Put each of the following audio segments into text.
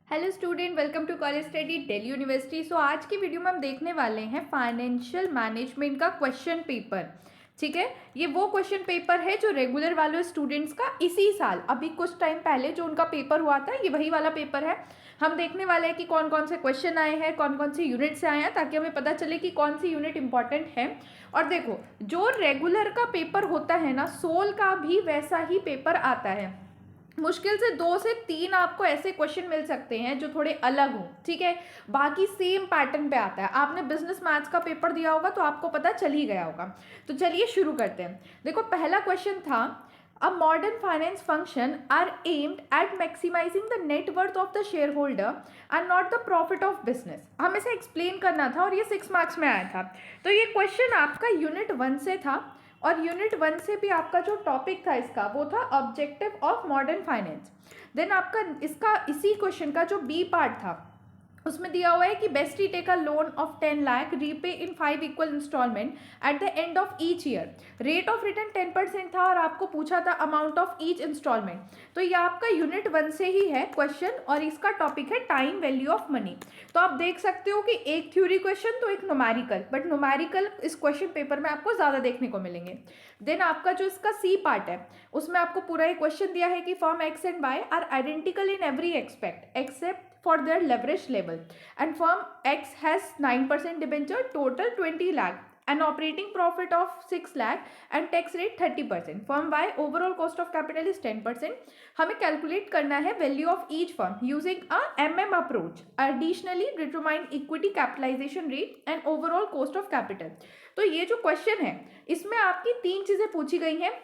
Hello student, welcome to college study Delhi university. So आज की video में हम देखने वाले हैं फाइनेंशियल मैनेजमेंट का क्वेश्चन पेपर। ठीक है, ये वो क्वेश्चन पेपर है जो रेगुलर वाले स्टूडेंट्स का इसी साल अभी कुछ टाइम पहले जो उनका पेपर हुआ था, ये वही वाला पेपर है। हम देखने वाले हैं कि कौन कौन से क्वेश्चन आए हैं, कौन कौन से यूनिट से आए हैं, ताकि हमें पता चले कि कौन सी यूनिट इंपॉर्टेंट है। और देखो, जो रेगुलर का पेपर होता है ना, सोल का भी वैसा ही पेपर आता है। मुश्किल से 2 से 3 आपको ऐसे क्वेश्चन मिल सकते हैं जो थोड़े अलग हो, ठीक है। बाकी सेम पैटर्न पे आता है। आपने बिजनेस मैथ्स का पेपर दिया होगा तो आपको पता चल ही गया होगा। तो चलिए शुरू करते हैं। देखो, पहला क्वेश्चन था, a modern finance function are aimed at maximising the net worth of the shareholder and not the profit of business. हमें इसे एक्सप्लेन करना था और ये 6 मार्क्स में आया था। तो ये क्वेश्चन आपका यूनिट 1 से था, और यूनिट 1 से भी आपका जो टॉपिक था इसका वो था objective of modern finance. Then आपका इसका इसी क्वेश्चन का जो बी पार्ट था उसमें दिया हुआ है कि bestie take a loan of 10 lakh, repay in 5 equal instalment at the end of each year. Rate of return 10% था और आपको पूछा था अमाउंट ऑफ ईच इंस्टॉलमेंट। तो ये आपका यूनिट 1 से ही है क्वेश्चन, और इसका टॉपिक है टाइम वैल्यू ऑफ मनी। तो आप देख सकते हो कि एक थ्योरी क्वेश्चन तो एक न्यूमेरिकल, बट न्यूमेरिकल इस क्वेश्चन पेपर में आपको ज़्यादा देखने को मिलेंगे। देन आपका जो इसका सी पार्ट है उसमें आपको पूरा एक क्वेश्चन दिया है कि firm X and Y are identical in every expect except for their leverage level, and firm X has 9% debenture, total 20 lakh, an operating profit of 6 lakh and tax rate 30%. Firm Y overall cost of capital is 10%. हमें calculate करना है value of each firm using a MM approach. Additionally determine equity capitalisation rate and overall cost of capital. तो ये जो question है इसमें आपकी 3 चीजें पूछी गई हैं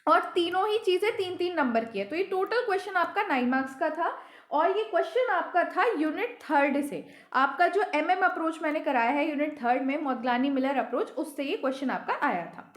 और तीनों ही चीजें 3-3 नंबर की है। तो ये टोटल क्वेश्चन आपका 9 मार्क्स का था, और ये क्वेश्चन आपका था यूनिट 3 से। आपका जो MM अप्रोच मैंने कराया है यूनिट 3 में, मोदगलानी मिलर अप्रोच, उससे ये क्वेश्चन आपका आया था।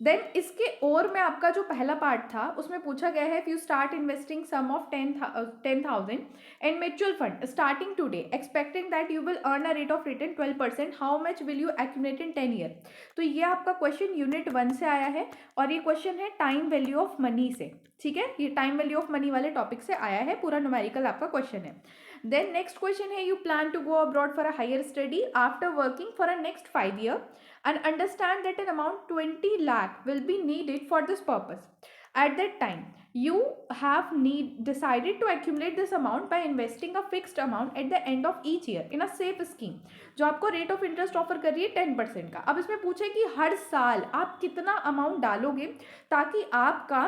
देन इसके और में आपका जो पहला पार्ट था उसमें पूछा गया है, if you start investing sum of 10,000 and mutual fund starting today expecting that you will earn a rate of return 12%, how much will you accumulate in 10 year. तो ये आपका क्वेश्चन यूनिट 1 से आया है, और ये क्वेश्चन है टाइम वैल्यू ऑफ मनी से। ठीक है, ये टाइम वैल्यू ऑफ मनी वाले टॉपिक से आया है, पूरा न्यूमेरिकल आपका क्वेश्चन है। देन नेक्स्ट क्वेश्चन है, you plan to go abroad for a higher study after working for a next 5 year and understand that an amount 20 lakh will be needed for this purpose. At that time, you have decided to accumulate this amount by investing a fixed amount at the end of each year in a safe scheme, जो आपको rate of interest offer कर रही है 10% का। अब इसमें पूछे कि हर साल आप कितना अमाउंट डालोगे ताकि आपका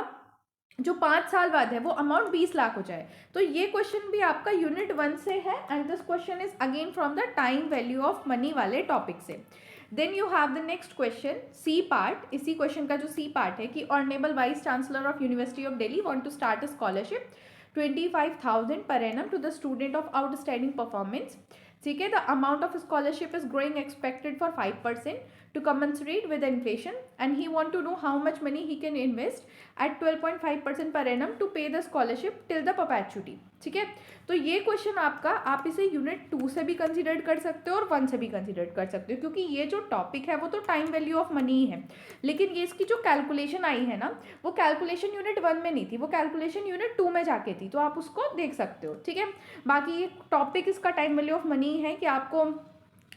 जो 5 साल बाद है वो अमाउंट 20 लाख हो जाए। तो ये क्वेश्चन भी आपका यूनिट 1 से है, and this question is again from the time value of money वाले टॉपिक से। Then you have the next question C part. इसी क्वेश्चन का जो सी पार्ट है कि honourable vice chancellor of university of Delhi want to start a scholarship 25,000 per annum to the student of outstanding performance. ठीक है, the amount of scholarship is growing expected for 5% to commensurate with inflation, and he want to know how much money he can invest at 12.5% per annum to pay the scholarship till the perpetuity. ठीक है, तो ये question आपका, आप इसे unit 2 से भी consider कर सकते हो और 1 से भी कंसिडर कर सकते हो, क्योंकि ये जो टॉपिक है वो तो टाइम वैल्यू ऑफ मनी ही है, लेकिन ये इसकी जो कैलकुलेशन आई है ना, वो कैलकुलेशन यूनिट 1 में नहीं थी, वो कैलकुलेशन यूनिट 2 में जाके थी, तो आप उसको देख सकते हो। ठीक है, बाकी ये टॉपिक इसका टाइम वैल्यू ऑफ मनी है कि आपको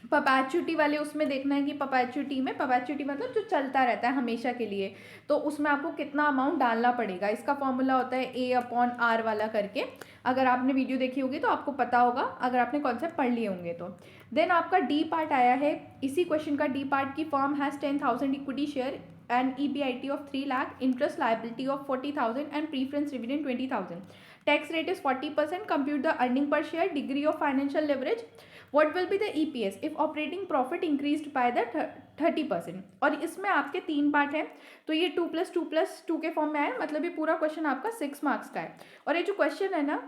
परपेचुटी वाले उसमें देखना है कि परपेचुटी में, परपेचुटी मतलब जो चलता रहता है हमेशा के लिए, तो उसमें आपको कितना अमाउंट डालना पड़ेगा। इसका फॉर्मूला होता है A/R वाला करके। अगर आपने वीडियो देखी होगी तो आपको पता होगा, अगर आपने कॉन्सेप्ट पढ़ लिए होंगे तो। देन आपका डी पार्ट आया है इसी क्वेश्चन का, डी पार्ट की firm has 10,000 equity share and EBIT of 3 lakh, interest liability of 40,000 and preference dividend 20,000. Tax rate is 40%. Compute the earning per share, degree of financial leverage. What will be the EPS if operating profit increased by the 30%? और इसमें आपके 3 part हैं, तो ये 2+2+2 के form में आया, मतलब ये पूरा क्वेश्चन आपका 6 मार्क्स का है। और ये जो क्वेश्चन है ना,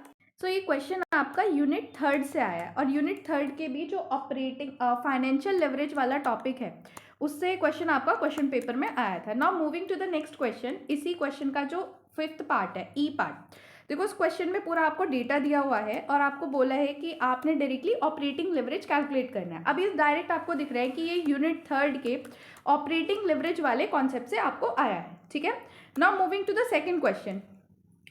सो ये क्वेश्चन आपका यूनिट 3 से आया है, और यूनिट 3 के भी जो ऑपरेटिंग फाइनेंशियल लेवरेज वाला टॉपिक है उससे क्वेश्चन आपका क्वेश्चन पेपर में आया था। Now moving to the next question, इसी क्वेश्चन का जो 5th पार्ट है, ई पार्ट। देखो, इस क्वेश्चन में पूरा आपको डेटा दिया हुआ है और आपको बोला है कि आपने डायरेक्टली ऑपरेटिंग लेवरेज कैलकुलेट करना है। अब ये डायरेक्ट आपको दिख रहा है कि ये यूनिट 3 के ऑपरेटिंग लेवरेज वाले कॉन्सेप्ट से आपको आया है। ठीक है, now moving to the second question.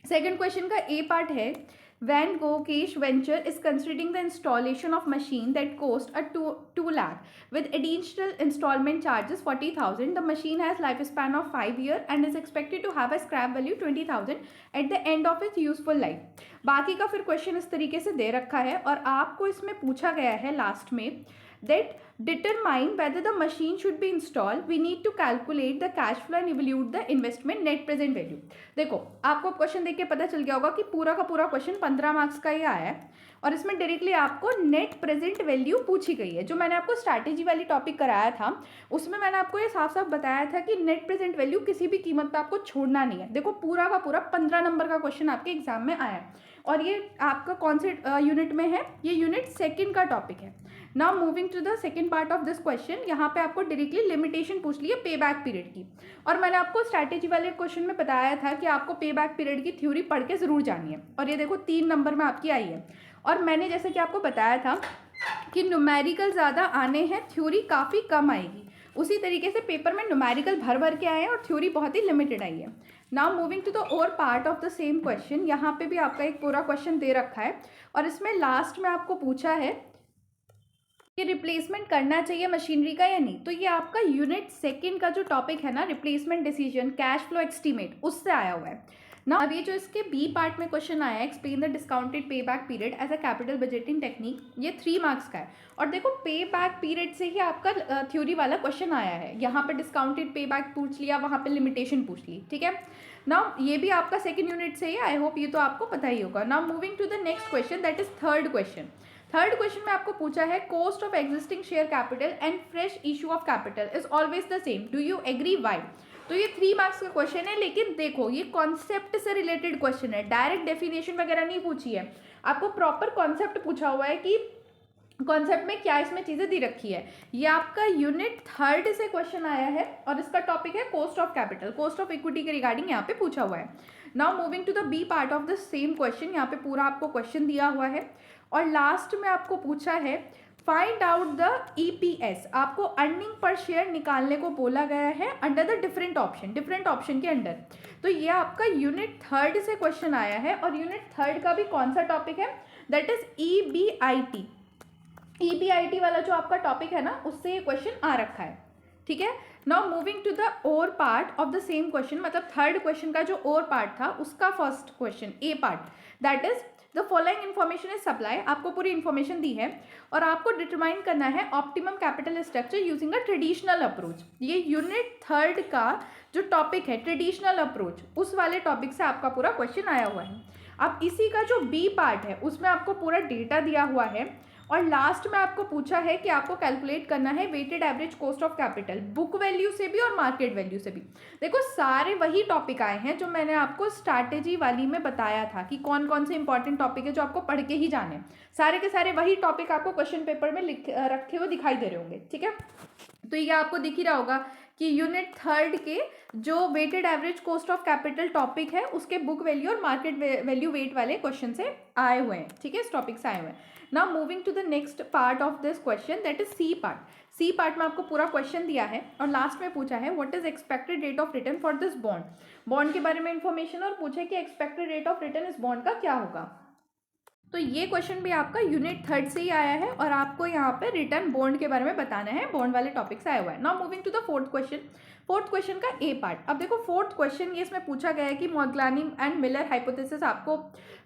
Second question का ए पार्ट है, Van Gogh venture is considering the installation of machine that cost a 2 lakh with additional installment charges 40,000. The machine has lifespan of 5 years and is expected to have a scrap value 20,000 at the end of its useful life. बाकी का फिर question इस तरीके से दे रखा है और आपको इसमें पूछा गया है लास्ट में that determine whether the machine should be installed, we need to calculate the cash flow and evaluate the investment net present value. देखो आपको क्वेश्चन देख के पता चल गया होगा कि पूरा का पूरा क्वेश्चन 15 मार्क्स का ही आया है और इसमें डायरेक्टली आपको नेट प्रेजेंट वैल्यू पूछी गई है। जो मैंने आपको स्ट्रैटेजी वाली टॉपिक कराया था उसमें मैंने आपको ये साफ साफ बताया था कि नेट प्रेजेंट वैल्यू किसी भी कीमत पे आपको छोड़ना नहीं है। देखो पूरा का पूरा 15 नंबर का क्वेश्चन आपके एग्जाम में आया और ये आपका कौन से यूनिट में है, ये यूनिट सेकंड का टॉपिक है। Now moving to the second part of this question, यहाँ पे आपको डायरेक्टली लिमिटेशन पूछ ली है पे बैक पीरियड की और मैंने आपको स्ट्रैटेजी वाले क्वेश्चन में बताया था कि आपको पे बैक पीरियड की थ्योरी पढ़ के जरूर जानी है और ये देखो 3 नंबर में आपकी आई है। और मैंने जैसे कि आपको बताया था कि न्यूमेरिकल ज़्यादा आने हैं, थ्योरी काफ़ी कम आएगी। उसी तरीके से पेपर में न्यूमेरिकल भर भर के आए हैं और थ्योरी बहुत ही लिमिटेड आई है। नाउ मूविंग टू द और part of the same question, यहाँ पे भी आपका एक पूरा क्वेश्चन दे रखा है और इसमें लास्ट में आपको पूछा है कि रिप्लेसमेंट करना चाहिए मशीनरी का या नहीं। तो ये आपका यूनिट सेकंड का जो टॉपिक है ना, replacement decision cash flow estimate, उससे आया हुआ है ना। अब ये जो इसके बी पार्ट में क्वेश्चन आया है, explain the discounted payback period as a capital budgeting technique, ये 3 मार्क्स का है। और देखो पे बैक पीरियड से ही आपका थ्योरी वाला क्वेश्चन आया है। यहाँ पे डिस्काउंटेड पे बैक पूछ लिया, वहाँ पे लिमिटेशन पूछ ली, ठीक है ना। ये भी आपका सेकंड यूनिट से ही, आई होप ये तो आपको पता ही होगा। Now moving to the next question, that is third question. Third question में आपको पूछा है cost of existing share capital and fresh issue of capital is always the same, do you agree why. तो ये 3 मार्क्स का question है, लेकिन देखो ये कॉन्सेप्ट से रिलेटेड क्वेश्चन है, डायरेक्ट डेफिनेशन वगैरह नहीं पूछी है। आपको प्रॉपर कॉन्सेप्ट पूछा हुआ है कि कॉन्सेप्ट में क्या इसमें चीज़ें दी रखी है। ये आपका यूनिट थर्ड से क्वेश्चन आया है और इसका टॉपिक है cost of capital, cost of equity के रिगार्डिंग यहाँ पे पूछा हुआ है। Now moving to the B part of the same question, यहाँ पे पूरा आपको क्वेश्चन दिया हुआ है और लास्ट में आपको पूछा है फाइंड आउट द ईपीएस, आपको अर्निंग पर शेयर निकालने को बोला गया है अंडर द डिफरेंट ऑप्शन के अंडर। तो ये आपका यूनिट थर्ड से क्वेश्चन आया है और यूनिट थर्ड का भी कौन सा टॉपिक है, दैट इज ईबीआईटी। ईबीआईटी वाला जो आपका टॉपिक है ना, उससे ये क्वेश्चन आ रखा है, ठीक है। नाउ मूविंग टू द और part of the same question, मतलब थर्ड क्वेश्चन का जो और पार्ट था उसका first question A part, that is the following information is supply. आपको पूरी इन्फॉर्मेशन दी है और आपको डिटरमाइन करना है optimum capital structure using a traditional approach. ये यूनिट थर्ड का जो टॉपिक है ट्रेडिशनल अप्रोच, उस वाले टॉपिक से आपका पूरा क्वेश्चन आया हुआ है। अब इसी का जो बी पार्ट है उसमें आपको पूरा डेटा दिया हुआ है और लास्ट में आपको पूछा है कि आपको कैलकुलेट करना है weighted average cost of capital, book value से भी और मार्केट वैल्यू से भी। देखो सारे वही टॉपिक आए हैं जो मैंने आपको स्ट्रैटेजी वाली में बताया था कि कौन कौन से इंपॉर्टेंट टॉपिक है जो आपको पढ़ के ही जाने। सारे के सारे वही टॉपिक आपको क्वेश्चन पेपर में रखे हुए दिखाई दे रहे होंगे, ठीक है। तो ये आपको दिख ही रहा होगा कि यूनिट थर्ड के जो weighted average cost of capital topic है उसके बुक वैल्यू और मार्केट वैल्यू वेट वाले क्वेश्चन से आए हुए हैं, ठीक है, इस टॉपिक से आए हुए हैं। Now moving to the next part of this question, that is C part. C part में आपको पूरा क्वेश्चन दिया है और लास्ट में पूछा है what is expected rate of return for this bond, bond के बारे में इंफॉर्मेशन और पूछे कि एक्सपेक्टेड रेट ऑफ रिटर्न इस बॉन्ड का क्या होगा। तो ये क्वेश्चन भी आपका यूनिट थर्ड से ही आया है और आपको यहाँ पे रिटर्न बॉन्ड के बारे में बताना है, बॉन्ड वाले टॉपिक से आया हुआ है। Now moving to the fourth question, fourth question का ए पार्ट। अब देखो फोर्थ क्वेश्चन ये इसमें पूछा गया है कि मोग्लानी एंड मिलर हाइपोथेसिस आपको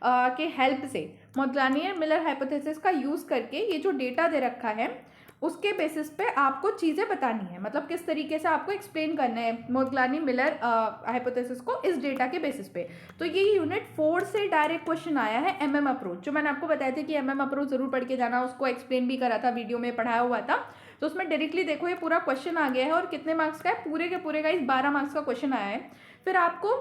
के हेल्प से, मोग्लानी एंड मिलर हाइपोथेसिस का यूज़ करके ये जो डेटा दे रखा है उसके बेसिस पे आपको चीज़ें बतानी है, मतलब किस तरीके से आपको एक्सप्लेन करना है मोग्लानी मिलर हाइपोथेसिस को इस डेटा के बेसिस पे। तो ये यूनिट 4 से डायरेक्ट क्वेश्चन आया है एमएम अप्रोच, जो मैंने आपको बताया था कि एमएम अप्रोच जरूर पढ़ के जाना, उसको एक्सप्लेन भी करा था, वीडियो में पढ़ाया हुआ था। तो उसमें डायरेक्टली देखो ये पूरा क्वेश्चन आ गया है और कितने मार्क्स का है, पूरे के पूरे का इस 12 मार्क्स का क्वेश्चन आया है। फिर आपको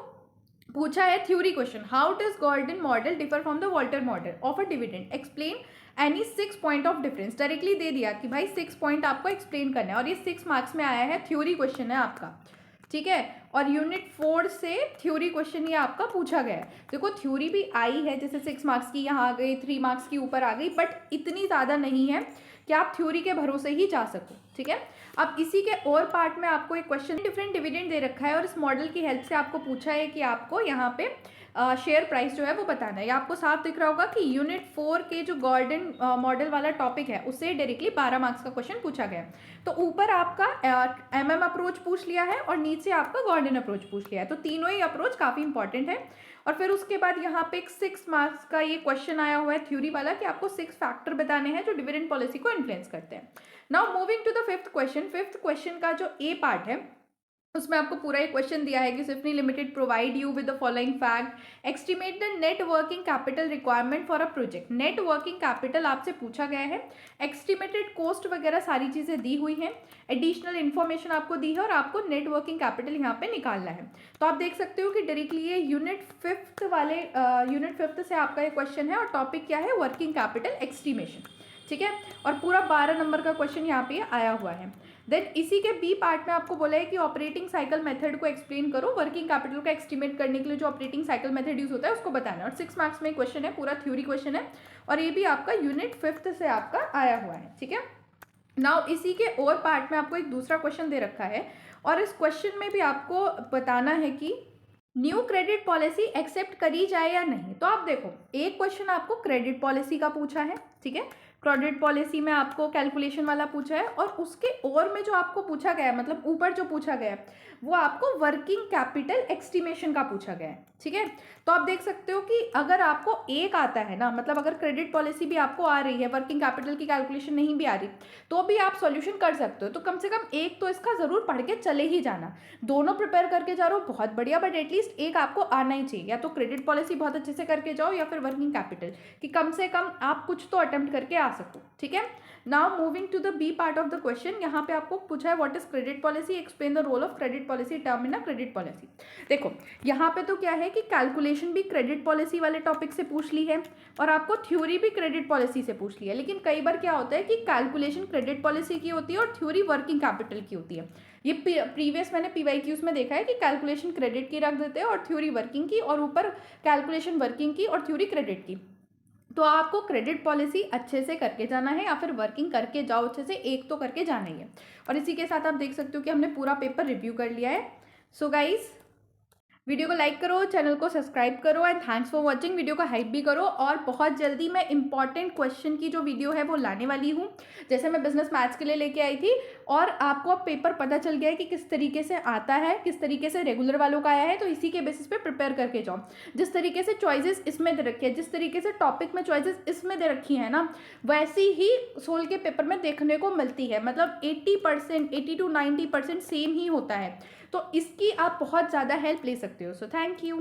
पूछा है theory question, how does Gordon model differ from the Walter model of a dividend, explain any 6 point of difference. Directly दे दिया कि भाई 6 पॉइंट आपको एक्सप्लेन करना है और ये 6 मार्क्स में आया है, थ्योरी क्वेश्चन है आपका, ठीक है। और यूनिट 4 से थ्योरी क्वेश्चन ये आपका पूछा गया है। देखो थ्योरी भी आई है, जैसे 6 मार्क्स की यहाँ आ गई, 3 मार्क्स की ऊपर आ गई, बट इतनी ज़्यादा नहीं है कि आप थ्योरी के भरोसे ही जा सको, ठीक है। अब इसी के और पार्ट में आपको एक क्वेश्चन डिफरेंट डिविडेंड दे रखा है और इस मॉडल की हेल्प से आपको पूछा है कि आपको यहाँ पे शेयर प्राइस जो है वो बताना है। ये आपको साफ दिख रहा होगा कि यूनिट 4 के जो गॉर्डन मॉडल वाला टॉपिक है उससे डायरेक्टली 12 मार्क्स का क्वेश्चन पूछा गया है। तो ऊपर आपका MM अप्रोच पूछ लिया है और नीचे आपका गॉर्डन अप्रोच पूछ लिया है, तो तीनों ही अप्रोच काफ़ी इंपॉर्टेंट है। और फिर उसके बाद यहाँ पे एक 6 मार्क्स का ये क्वेश्चन आया हुआ है थ्योरी वाला कि आपको 6 फैक्टर बताने हैं जो डिविडेंड पॉलिसी को इन्फ्लुएंस करते हैं। Now moving to the fifth question का जो ए पार्ट है उसमें आपको पूरा एक क्वेश्चन दिया है कि सिफनी limited provide you with the following fact, estimate the net working capital requirement for a project. Net working capital आपसे पूछा गया है, एस्टिमेटेड कॉस्ट वगैरह सारी चीज़ें दी हुई हैं, एडिशनल इन्फॉर्मेशन आपको दी है और आपको नेट वर्किंग कैपिटल यहाँ पे निकालना है। तो आप देख सकते हो कि डायरेक्टली ये यूनिट फिफ्थ से आपका ये क्वेश्चन है और टॉपिक क्या है, वर्किंग कैपिटल एस्टिमेशन, ठीक है। और पूरा 12 नंबर का क्वेश्चन यहाँ पे आया हुआ है। देन इसी के बी पार्ट में आपको बोला है कि ऑपरेटिंग साइकिल मेथड को एक्सप्लेन करो, वर्किंग कैपिटल का एस्टिमेट करने के लिए जो ऑपरेटिंग साइकिल मेथड यूज होता है उसको बताना है। और 6 मार्क्स में क्वेश्चन है, पूरा थ्योरी क्वेश्चन है और ये भी आपका यूनिट 5th से आपका आया हुआ है, ठीक है। नाउ इसी के और पार्ट में आपको एक दूसरा क्वेश्चन दे रखा है और इस क्वेश्चन में भी आपको बताना है कि न्यू क्रेडिट पॉलिसी एक्सेप्ट करी जाए या नहीं। तो आप देखो, एक क्वेश्चन आपको क्रेडिट पॉलिसी का पूछा है, ठीक है, क्रेडिट पॉलिसी में आपको कैलकुलेशन वाला पूछा है और उसके और में जो आपको पूछा गया है, मतलब ऊपर जो पूछा गया है वो आपको वर्किंग कैपिटल एस्टिमेशन का पूछा गया है, ठीक है। तो आप देख सकते हो कि अगर आपको एक आता है ना, मतलब अगर क्रेडिट पॉलिसी भी आपको आ रही है, वर्किंग कैपिटल की कैलकुलेशन नहीं भी आ रही, तो भी आप सॉल्यूशन कर सकते हो। तो कम से कम एक तो इसका ज़रूर पढ़ के चले ही जाना। दोनों प्रिपेयर करके जा रहे हो बहुत बढ़िया, बट एटलीस्ट एक आपको आना ही चाहिए, या तो क्रेडिट पॉलिसी बहुत अच्छे से करके जाओ या फिर वर्किंग कैपिटल, कि कम से कम आप कुछ तो अटेम्प्ट करके आ सको, ठीक है। Now moving to the B part of the question, यहाँ पे आपको पूछा है what is credit policy, explain the role of credit policy term in a credit policy. देखो यहाँ पे तो क्या है कि कैलकुलेशन भी क्रेडिट पॉलिसी वाले टॉपिक से पूछ ली है और आपको थ्योरी भी क्रेडिट पॉलिसी से पूछ ली है। लेकिन कई बार क्या होता है कि कैलकुलेशन क्रेडिट पॉलिसी की होती है और थ्योरी वर्किंग कैपिटल की होती है। ये प्रीवियस मैंने PYQs में देखा है कि कैलकुलेशन क्रेडिट की रख देते हैं और थ्योरी वर्किंग की, और ऊपर कैलकुलेशन वर्किंग की और थ्योरी क्रेडिट की। तो आपको क्रेडिट पॉलिसी अच्छे से करके जाना है या फिर वर्किंग करके जाओ अच्छे से, एक तो करके जाना ही है। और इसी के साथ आप देख सकते हो कि हमने पूरा पेपर रिव्यू कर लिया है। सो गाइज, वीडियो को लाइक करो, चैनल को सब्सक्राइब करो and thanks for watching. Video को हाइप भी करो और बहुत जल्दी मैं इंपॉर्टेंट क्वेश्चन की जो वीडियो है वो लाने वाली हूँ, जैसे मैं बिजनेस मैथ्स के लिए लेके आई थी। और आपको अब पेपर पता चल गया है कि किस तरीके से आता है, किस तरीके से रेगुलर वालों का आया है, तो इसी के बेसिस पे प्रिपेयर करके जाओ। जिस तरीके से चॉइसेस इसमें दे रखी है, जिस तरीके से टॉपिक में चॉइसेस इसमें दे रखी है ना, वैसी ही सोल के पेपर में देखने को मिलती है। मतलब 80%, 80 to 90% सेम ही होता है। तो इसकी आप बहुत ज़्यादा हेल्प ले सकते हो। So thank you.